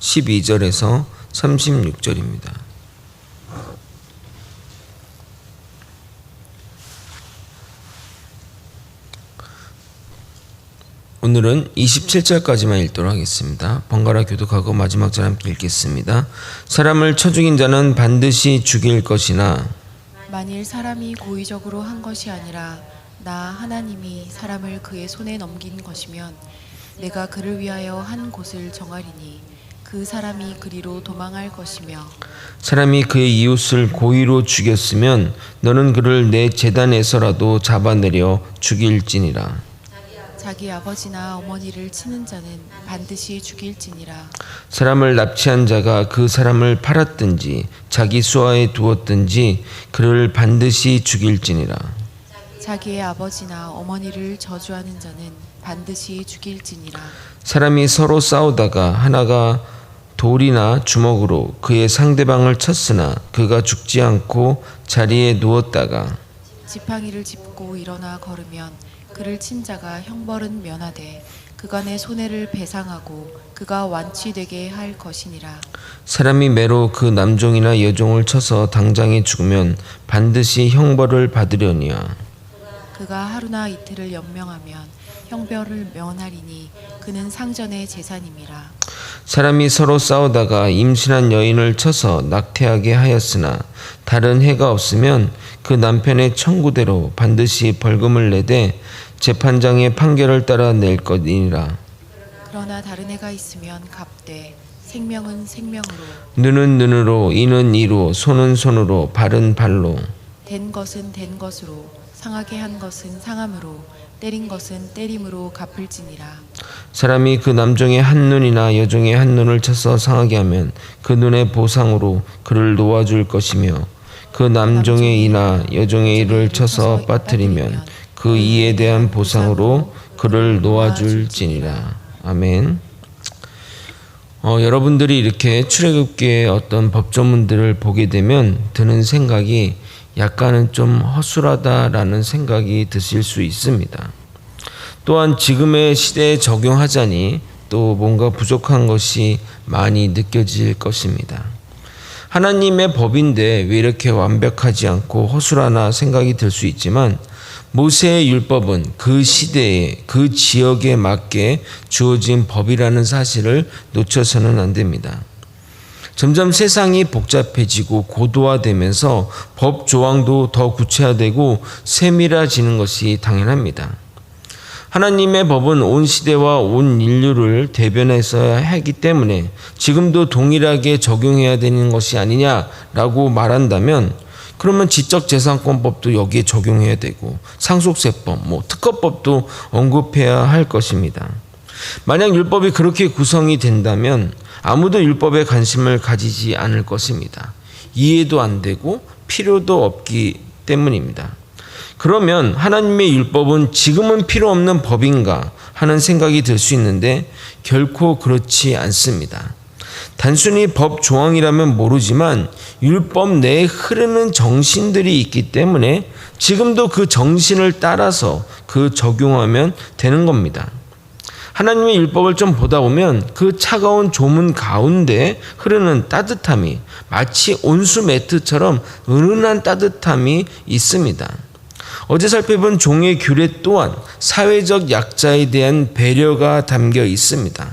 12절에서 36절입니다. 오늘은 27절까지만 읽도록 하겠습니다. 번갈아 교독하고 마지막 절 함께 읽겠습니다. 사람을 쳐 죽인 자는 반드시 죽일 것이나 만일 사람이 고의적으로 한 것이 아니라 나 하나님이 사람을 그의 손에 넘긴 것이면 내가 그를 위하여 한 곳을 정하리니 그 사람이 그리로 도망할 것이며 사람이 그의 이웃을 고의로 죽였으면 너는 그를 내 제단에서라도 잡아내려 죽일지니라. 자기 아버지나 어머니를 치는 자는 반드시 죽일지니라. 사람을 납치한 자가 그 사람을 팔았든지 자기 수하에 두었든지 그를 반드시 죽일지니라. 자기의 아버지나 어머니를 저주하는 자는 반드시 죽일지니라. 사람이 서로 싸우다가 하나가 돌이나 주먹으로 그의 상대방을 쳤으나 그가 죽지 않고 자리에 누웠다가 지팡이를 짚고 일어나 걸으면 그를 친 자가 형벌은 면하되 그가 내 손해를 배상하고 그가 완치되게 할 것이니라. 사람이 매로 그 남종이나 여종을 쳐서 당장에 죽으면 반드시 형벌을 받으려니와 그가 하루나 이틀을 연명하면 형벌을 면하리니 그는 상전의 재산임이라. 사람이 서로 싸우다가 임신한 여인을 쳐서 낙태하게 하였으나 다른 해가 없으면 그 남편의 청구대로 반드시 벌금을 내되 재판장의 판결을 따라 낼 것이니라. 그러나 다른 해가 있으면 갚되 생명은 생명으로 눈은 눈으로 이는 이로 손은 손으로 발은 발로 된 것은 된 것으로 상하게 한 것은 상함으로 때린 것은 때림으로 갚을지니라. 사람이 그 남종의 한 눈이나 여종의 한 눈을 쳐서 상하게 하면 그 눈의 보상으로 그를 놓아줄 것이며 그 남종의 이나 여종의 이를 쳐서 빠뜨리면 그 이에 대한 보상으로 그를 놓아줄지니라. 아멘. 여러분들이 이렇게 출애굽기의 어떤 법조문들을 보게 되면 드는 생각이 약간은 좀 허술하다라는 생각이 드실 수 있습니다. 또한 지금의 시대에 적용하자니 또 뭔가 부족한 것이 많이 느껴질 것입니다. 하나님의 법인데 왜 이렇게 완벽하지 않고 허술하나 생각이 들 수 있지만 모세의 율법은 그 시대에 그 지역에 맞게 주어진 법이라는 사실을 놓쳐서는 안 됩니다. 점점 세상이 복잡해지고 고도화되면서 법 조항도 더 구체화되고 세밀해지는 것이 당연합니다. 하나님의 법은 온 시대와 온 인류를 대변해서 하기 때문에 지금도 동일하게 적용해야 되는 것이 아니냐라고 말한다면 그러면 지적재산권법도 여기에 적용해야 되고 상속세법, 특허법도 언급해야 할 것입니다. 만약 율법이 그렇게 구성이 된다면 아무도 율법에 관심을 가지지 않을 것입니다. 이해도 안 되고 필요도 없기 때문입니다. 그러면 하나님의 율법은 지금은 필요 없는 법인가 하는 생각이 들 수 있는데 결코 그렇지 않습니다. 단순히 법 조항이라면 모르지만 율법 내에 흐르는 정신들이 있기 때문에 지금도 그 정신을 따라서 그 적용하면 되는 겁니다. 하나님의 율법을 좀 보다 보면 그 차가운 조문 가운데 흐르는 따뜻함이 마치 온수 매트처럼 은은한 따뜻함이 있습니다. 어제 살펴본 종의 규례 또한 사회적 약자에 대한 배려가 담겨 있습니다.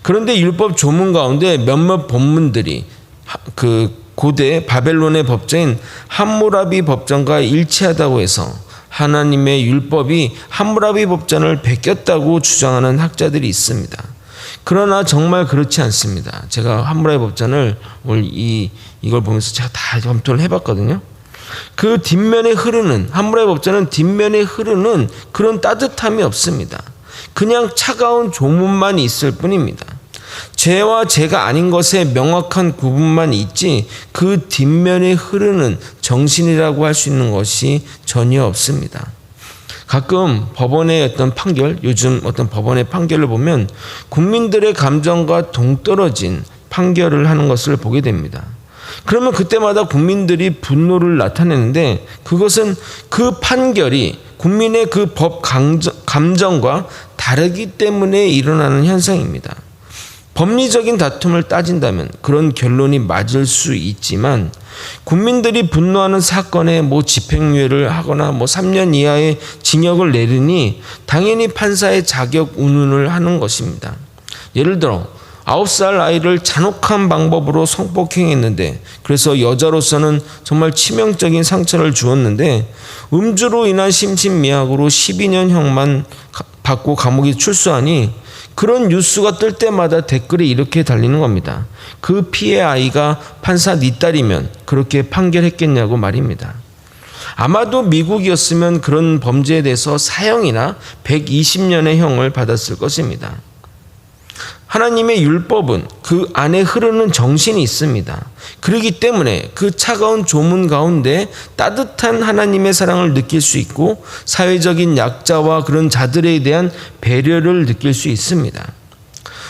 그런데 율법 조문 가운데 몇몇 본문들이 그 고대 바벨론의 법정인 함무라비 법전과 일치하다고 해서 하나님의 율법이 함무라비 법전을 베꼈다고 주장하는 학자들이 있습니다. 그러나 정말 그렇지 않습니다. 제가 함무라비 법전을 오늘 이걸 보면서 제가 다 검토를 해봤거든요. 그 뒷면에 흐르는 함무라비 법전은 뒷면에 흐르는 그런 따뜻함이 없습니다. 그냥 차가운 조문만 있을 뿐입니다. 죄와 죄가 아닌 것에 명확한 구분만 있지 그 뒷면에 흐르는 정신이라고 할 수 있는 것이 전혀 없습니다. 가끔 법원의 어떤 판결, 요즘 어떤 법원의 판결을 보면 국민들의 감정과 동떨어진 판결을 하는 것을 보게 됩니다. 그러면 그때마다 국민들이 분노를 나타내는데 그것은 그 판결이 국민의 그 법 감정과 다르기 때문에 일어나는 현상입니다. 법리적인 다툼을 따진다면 그런 결론이 맞을 수 있지만, 국민들이 분노하는 사건에 집행유예를 하거나 3년 이하의 징역을 내리니 당연히 판사의 자격 운운을 하는 것입니다. 예를 들어 9살 아이를 잔혹한 방법으로 성폭행했는데, 그래서 여자로서는 정말 치명적인 상처를 주었는데 음주로 인한 심신미약으로 12년형만 받고 감옥에 출소하니, 그런 뉴스가 뜰 때마다 댓글이 이렇게 달리는 겁니다. 그 피해 아이가 판사 네 딸이면 그렇게 판결했겠냐고 말입니다. 아마도 미국이었으면 그런 범죄에 대해서 사형이나 120년의 형을 받았을 것입니다. 하나님의 율법은 그 안에 흐르는 정신이 있습니다. 그렇기 때문에 그 차가운 조문 가운데 따뜻한 하나님의 사랑을 느낄 수 있고, 사회적인 약자와 그런 자들에 대한 배려를 느낄 수 있습니다.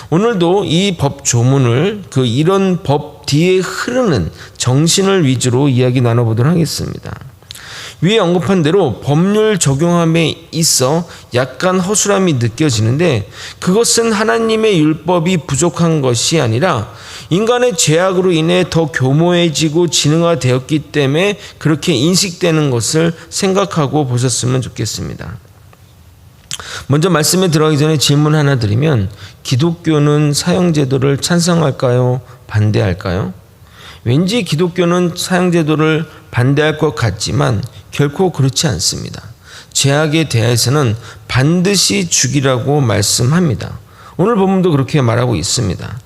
오늘도 이 법 조문을 이런 법 뒤에 흐르는 정신을 위주로 이야기 나눠보도록 하겠습니다. 위에 언급한 대로 법률 적용함에 있어 약간 허술함이 느껴지는데, 그것은 하나님의 율법이 부족한 것이 아니라 인간의 죄악으로 인해 더 교모해지고 진흥화되었기 때문에 그렇게 인식되는 것을 생각하고 보셨으면 좋겠습니다. 먼저 말씀에 들어가기 전에 질문 하나 드리면, 기독교는 사형제도를 찬성할까요? 반대할까요? 왠지 기독교는 사형제도를 반대할 것 같지만 결코 그렇지 않습니다. 죄악에 대해서는 반드시 죽이라고 말씀합니다. 오늘 본문도 그렇게 말하고 있습니다.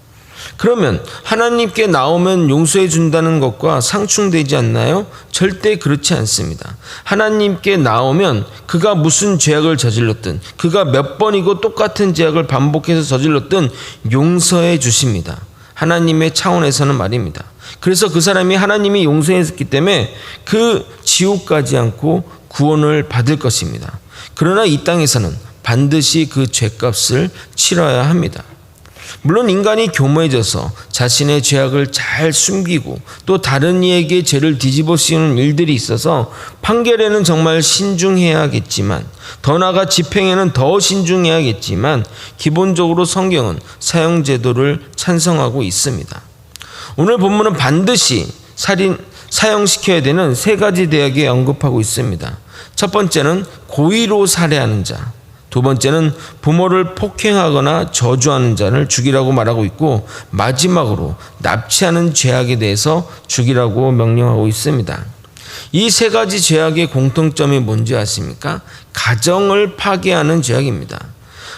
그러면 하나님께 나오면 용서해 준다는 것과 상충되지 않나요? 절대 그렇지 않습니다. 하나님께 나오면 그가 무슨 죄악을 저질렀든, 그가 몇 번이고 똑같은 죄악을 반복해서 저질렀든 용서해 주십니다. 하나님의 차원에서는 말입니다. 그래서 그 사람이 하나님이 용서했기 때문에 그 지옥 가지 않고 구원을 받을 것입니다. 그러나 이 땅에서는 반드시 그 죄값을 치러야 합니다. 물론 인간이 교모해져서 자신의 죄악을 잘 숨기고 또 다른 이에게 죄를 뒤집어 씌우는 일들이 있어서 판결에는 정말 신중해야겠지만, 더 나아가 집행에는 더 신중해야겠지만, 기본적으로 성경은 사형제도를 찬성하고 있습니다. 오늘 본문은 반드시 사형시켜야 되는 3가지 대학에 언급하고 있습니다. 첫 번째는 고의로 살해하는 자, 두 번째는 부모를 폭행하거나 저주하는 자를 죽이라고 말하고 있고, 마지막으로 납치하는 죄악에 대해서 죽이라고 명령하고 있습니다. 이 3가지 죄악의 공통점이 뭔지 아십니까? 가정을 파괴하는 죄악입니다.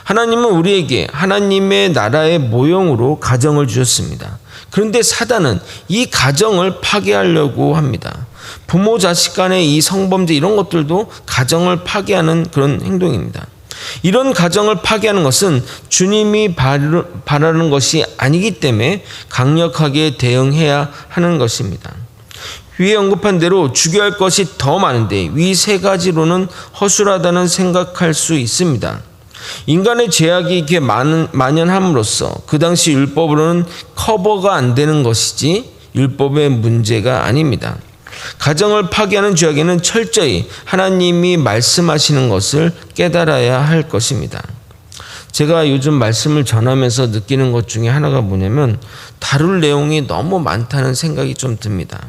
하나님은 우리에게 하나님의 나라의 모형으로 가정을 주셨습니다. 그런데 사단은 이 가정을 파괴하려고 합니다. 부모 자식 간의 이 성범죄, 이런 것들도 가정을 파괴하는 그런 행동입니다. 이런 가정을 파괴하는 것은 주님이 바라는 것이 아니기 때문에 강력하게 대응해야 하는 것입니다. 위에 언급한 대로 죽여야 할 것이 더 많은데 위 3가지로는 허술하다는 생각할 수 있습니다. 인간의 죄악이 이렇게 만연함으로써 그 당시 율법으로는 커버가 안 되는 것이지 율법의 문제가 아닙니다. 가정을 파괴하는 죄악에는 철저히 하나님이 말씀하시는 것을 깨달아야 할 것입니다. 제가 요즘 말씀을 전하면서 느끼는 것 중에 하나가 뭐냐면, 다룰 내용이 너무 많다는 생각이 좀 듭니다.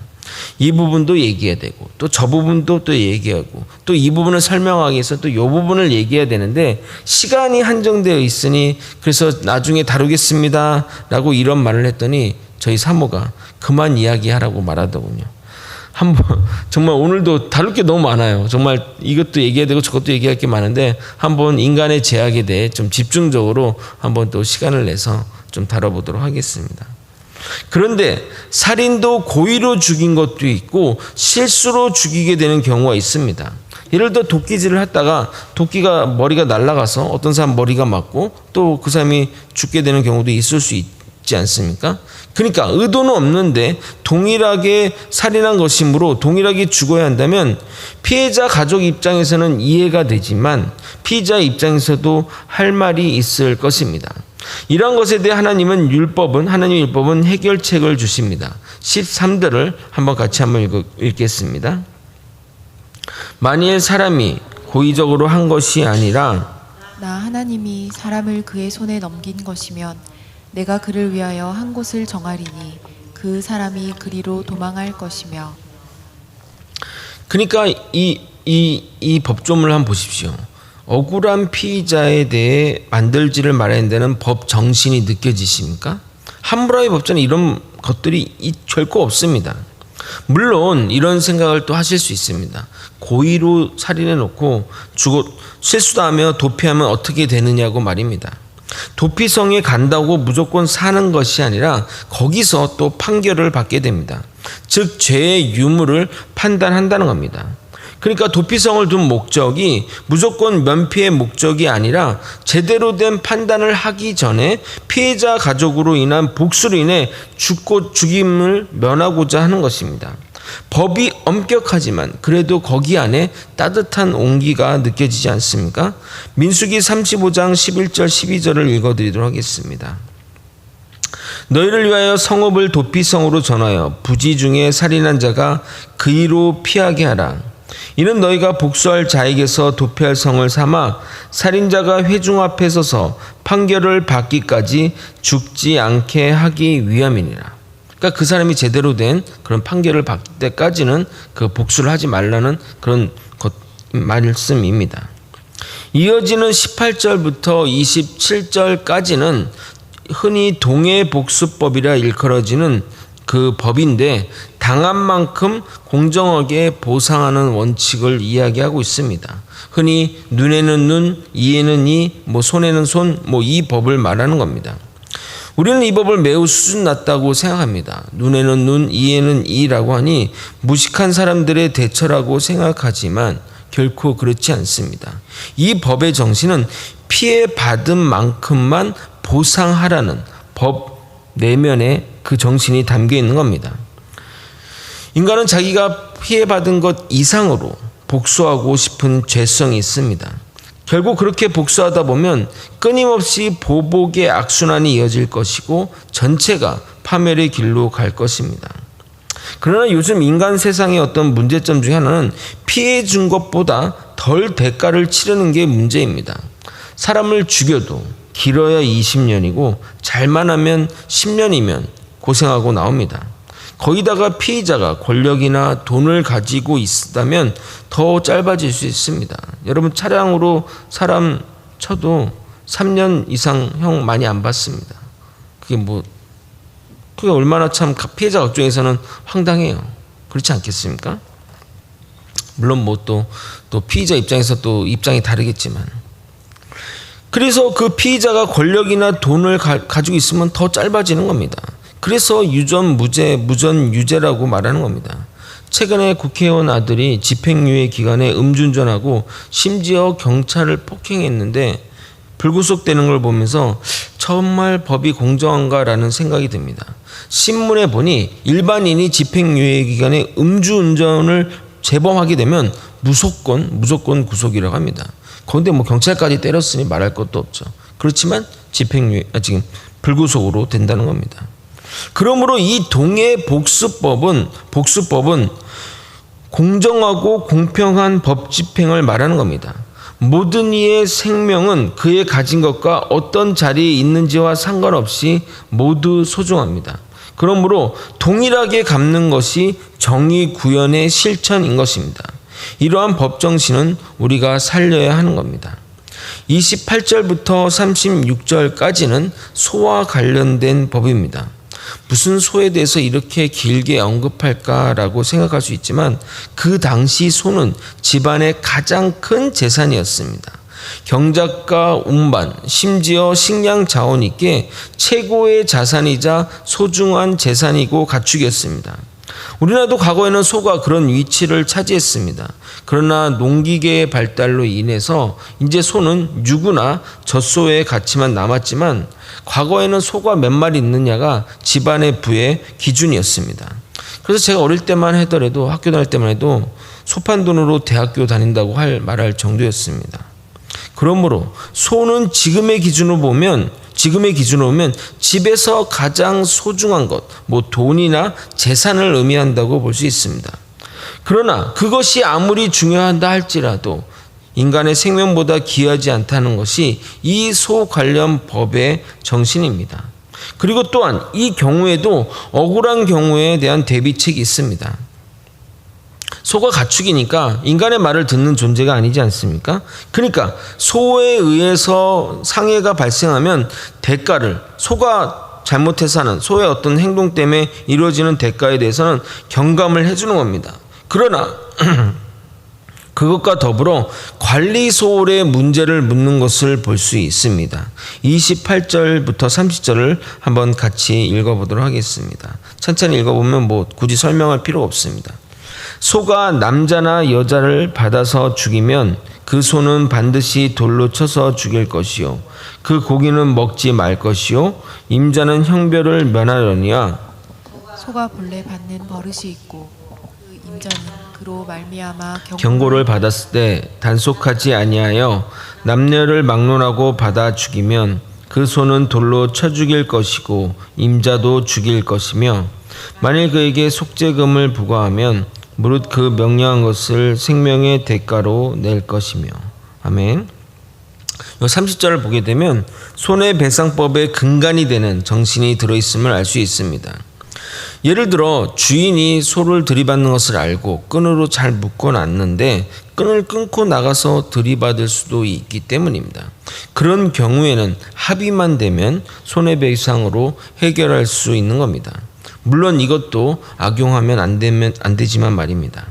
이 부분도 얘기해야 되고, 또 저 부분도 또 얘기하고, 또 이 부분을 설명하기 위해서 또 이 부분을 얘기해야 되는데 시간이 한정되어 있으니, 그래서 나중에 다루겠습니다 라고 이런 말을 했더니 저희 사모가 그만 이야기하라고 말하더군요. 정말 오늘도 다룰 게 너무 많아요. 정말 이것도 얘기해야 되고 저것도 얘기할 게 많은데, 한번 인간의 죄악에 대해 좀 집중적으로 한번 또 시간을 내서 좀 다뤄보도록 하겠습니다. 그런데 살인도 고의로 죽인 것도 있고 실수로 죽이게 되는 경우가 있습니다. 예를 들어 도끼질을 하다가 도끼가 머리가 날아가서 어떤 사람 머리가 맞고 또 그 사람이 죽게 되는 경우도 있을 수 있지 않습니까? 그러니까 의도는 없는데 동일하게 살인한 것이므로 동일하게 죽어야 한다면 피해자 가족 입장에서는 이해가 되지만 피의자 입장에서도 할 말이 있을 것입니다. 이러한 것에 대해 하나님의 율법은 해결책을 주십니다. 13절을 한번 같이 읽겠습니다. 만일 사람이 고의적으로 한 것이 아니라 나 하나님이 사람을 그의 손에 넘긴 것이면 내가 그를 위하여 한 곳을 정하리니 그 사람이 그리로 도망할 것이며. 그러니까 이 법조문을 한번 보십시오. 억울한 피의자에 대해 만들지를 말아야 되는 법 정신이 느껴지십니까? 함부라비 법전에 이런 것들이 결코 없습니다. 물론 이런 생각을 또 하실 수 있습니다. 고의로 살인해 놓고 실수도 하며 도피하면 어떻게 되느냐고 말입니다. 도피성에 간다고 무조건 사는 것이 아니라 거기서 또 판결을 받게 됩니다. 즉 죄의 유무를 판단한다는 겁니다. 그러니까 도피성을 둔 목적이 무조건 면피의 목적이 아니라 제대로 된 판단을 하기 전에 피해자 가족으로 인한 복수로 인해 죽임을 면하고자 하는 것입니다. 법이 엄격하지만 그래도 거기 안에 따뜻한 온기가 느껴지지 않습니까? 민수기 35장 11절 12절을 읽어드리도록 하겠습니다. 너희를 위하여 성읍을 도피성으로 전하여 부지 중에 살인한 자가 그이로 피하게 하라. 이는 너희가 복수할 자에게서 도피할 성을 삼아 살인자가 회중 앞에 서서 판결을 받기까지 죽지 않게 하기 위함이니라. 그러니까 그 사람이 제대로 된 그런 판결을 받을 때까지는 그 복수를 하지 말라는 그런 말씀입니다. 이어지는 18절부터 27절까지는 흔히 동해복수법이라 일컬어지는 그 법인데 당한 만큼 공정하게 보상하는 원칙을 이야기하고 있습니다. 흔히 눈에는 눈, 이에는 이, 손에는 손, 이 법을 말하는 겁니다. 우리는 이 법을 매우 수준 낮다고 생각합니다. 눈에는 눈, 이에는 이라고 하니 무식한 사람들의 대처라고 생각하지만 결코 그렇지 않습니다. 이 법의 정신은 피해받은 만큼만 보상하라는 법 내면에 그 정신이 담겨 있는 겁니다. 인간은 자기가 피해받은 것 이상으로 복수하고 싶은 죄성이 있습니다. 결국 그렇게 복수하다 보면 끊임없이 보복의 악순환이 이어질 것이고 전체가 파멸의 길로 갈 것입니다. 그러나 요즘 인간 세상의 어떤 문제점 중에 하나는 피해 준 것보다 덜 대가를 치르는 게 문제입니다. 사람을 죽여도 길어야 20년이고 잘만 하면 10년이면 고생하고 나옵니다. 거기다가 피의자가 권력이나 돈을 가지고 있다면 더 짧아질 수 있습니다. 여러분 차량으로 사람 쳐도 3년 이상 형 많이 안 받습니다. 그게 얼마나 참 피해자 입장에서는 황당해요. 그렇지 않겠습니까? 물론 또 피의자 입장에서 또 입장이 다르겠지만. 그래서 그 피의자가 권력이나 돈을 가지고 있으면 더 짧아지는 겁니다. 그래서 무전 유죄라고 말하는 겁니다. 최근에 국회의원 아들이 집행유예 기간에 음주운전하고 심지어 경찰을 폭행했는데 불구속되는 걸 보면서 정말 법이 공정한가라는 생각이 듭니다. 신문에 보니 일반인이 집행유예 기간에 음주운전을 재범하게 되면 무조건 구속이라고 합니다. 그런데 경찰까지 때렸으니 말할 것도 없죠. 그렇지만 지금 불구속으로 된다는 겁니다. 그러므로 이 동해 복수법은 공정하고 공평한 법 집행을 말하는 겁니다. 모든 이의 생명은 그의 가진 것과 어떤 자리에 있는지와 상관없이 모두 소중합니다. 그러므로 동일하게 갚는 것이 정의 구현의 실천인 것입니다. 이러한 법 정신은 우리가 살려야 하는 겁니다. 28절부터 36절까지는 소와 관련된 법입니다. 무슨 소에 대해서 이렇게 길게 언급할까라고 생각할 수 있지만 그 당시 소는 집안의 가장 큰 재산이었습니다. 경작과 운반, 심지어 식량 자원이기에 최고의 자산이자 소중한 재산이고 가축이었습니다. 우리나라도 과거에는 소가 그런 위치를 차지했습니다. 그러나 농기계의 발달로 인해서 이제 소는 유구나 젖소의 가치만 남았지만 과거에는 소가 몇 마리 있느냐가 집안의 부의 기준이었습니다. 그래서 제가 어릴 때만 하더라도 학교 다닐 때만 해도 소판 돈으로 대학교 다닌다고 말할 정도였습니다. 그러므로 소는 지금의 기준으로 보면 집에서 가장 소중한 것, 돈이나 재산을 의미한다고 볼 수 있습니다. 그러나 그것이 아무리 중요하다 할지라도 인간의 생명보다 귀하지 않다는 것이 이 소 관련 법의 정신입니다. 그리고 또한 이 경우에도 억울한 경우에 대한 대비책이 있습니다. 소가 가축이니까 인간의 말을 듣는 존재가 아니지 않습니까? 그러니까 소에 의해서 상해가 발생하면 대가를, 소가 잘못해서 하는 소의 어떤 행동 때문에 이루어지는 대가에 대해서는 경감을 해주는 겁니다. 그러나 그것과 더불어 관리 소홀의 문제를 묻는 것을 볼 수 있습니다. 28절부터 30절을 한번 같이 읽어보도록 하겠습니다. 천천히 읽어보면 굳이 설명할 필요 없습니다. 소가 남자나 여자를 받아서 죽이면 그 소는 반드시 돌로 쳐서 죽일 것이요 그 고기는 먹지 말 것이요 임자는 형벌을 면하려니와 소가 본래 받는 버릇이 있고 그 임자는 그로 말미암아 경고를 받았을 때 단속하지 아니하여 남녀를 막론하고 받아 죽이면 그 소는 돌로 쳐 죽일 것이고 임자도 죽일 것이며 만일 그에게 속죄금을 부과하면 무릇 그 명령한 것을 생명의 대가로 낼 것이며. 아멘. 30절을 보게 되면 손해배상법의 근간이 되는 정신이 들어있음을 알 수 있습니다. 예를 들어 주인이 소를 들이받는 것을 알고 끈으로 잘 묶어놨는데 끈을 끊고 나가서 들이받을 수도 있기 때문입니다. 그런 경우에는 합의만 되면 손해배상으로 해결할 수 있는 겁니다. 물론 이것도 악용하면 안 되지만 말입니다.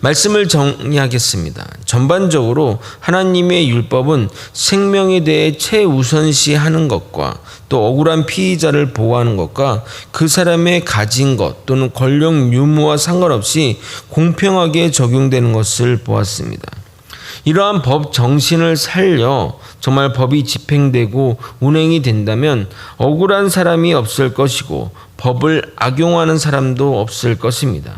말씀을 정리하겠습니다. 전반적으로 하나님의 율법은 생명에 대해 최우선시하는 것과 또 억울한 피의자를 보호하는 것과 그 사람의 가진 것 또는 권력 유무와 상관없이 공평하게 적용되는 것을 보았습니다. 이러한 법 정신을 살려 정말 법이 집행되고 운행이 된다면 억울한 사람이 없을 것이고 법을 악용하는 사람도 없을 것입니다.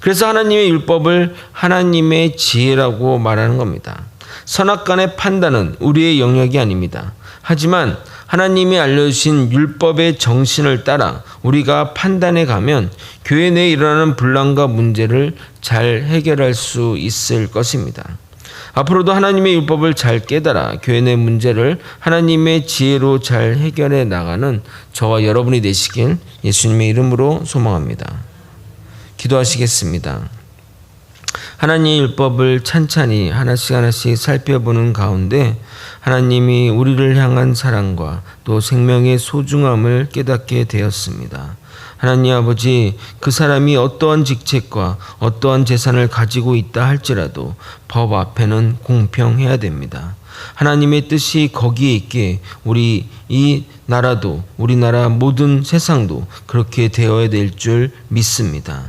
그래서 하나님의 율법을 하나님의 지혜라고 말하는 겁니다. 선악간의 판단은 우리의 영역이 아닙니다. 하지만 하나님이 알려주신 율법의 정신을 따라 우리가 판단해 가면 교회 내에 일어나는 분란과 문제를 잘 해결할 수 있을 것입니다. 앞으로도 하나님의 율법을 잘 깨달아 교회 내 문제를 하나님의 지혜로 잘 해결해 나가는 저와 여러분이 되시길 예수님의 이름으로 소망합니다. 기도하시겠습니다. 하나님의 율법을 찬찬히 하나씩 살펴보는 가운데 하나님이 우리를 향한 사랑과 또 생명의 소중함을 깨닫게 되었습니다. 하나님 아버지, 그 사람이 어떠한 직책과 어떠한 재산을 가지고 있다 할지라도 법 앞에는 공평해야 됩니다. 하나님의 뜻이 거기에 있기에 우리 이 나라도, 우리나라 모든 세상도 그렇게 되어야 될 줄 믿습니다.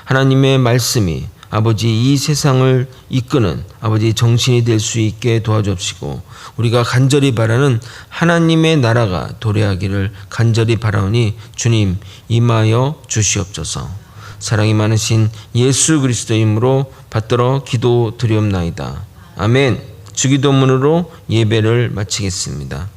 하나님의 말씀이 아버지 이 세상을 이끄는 아버지 정신이 될 수 있게 도와주옵시고 우리가 간절히 바라는 하나님의 나라가 도래하기를 간절히 바라오니 주님 임하여 주시옵소서. 사랑이 많으신 예수 그리스도의 이름으로 받들어 기도드리옵나이다. 아멘. 주기도문으로 예배를 마치겠습니다.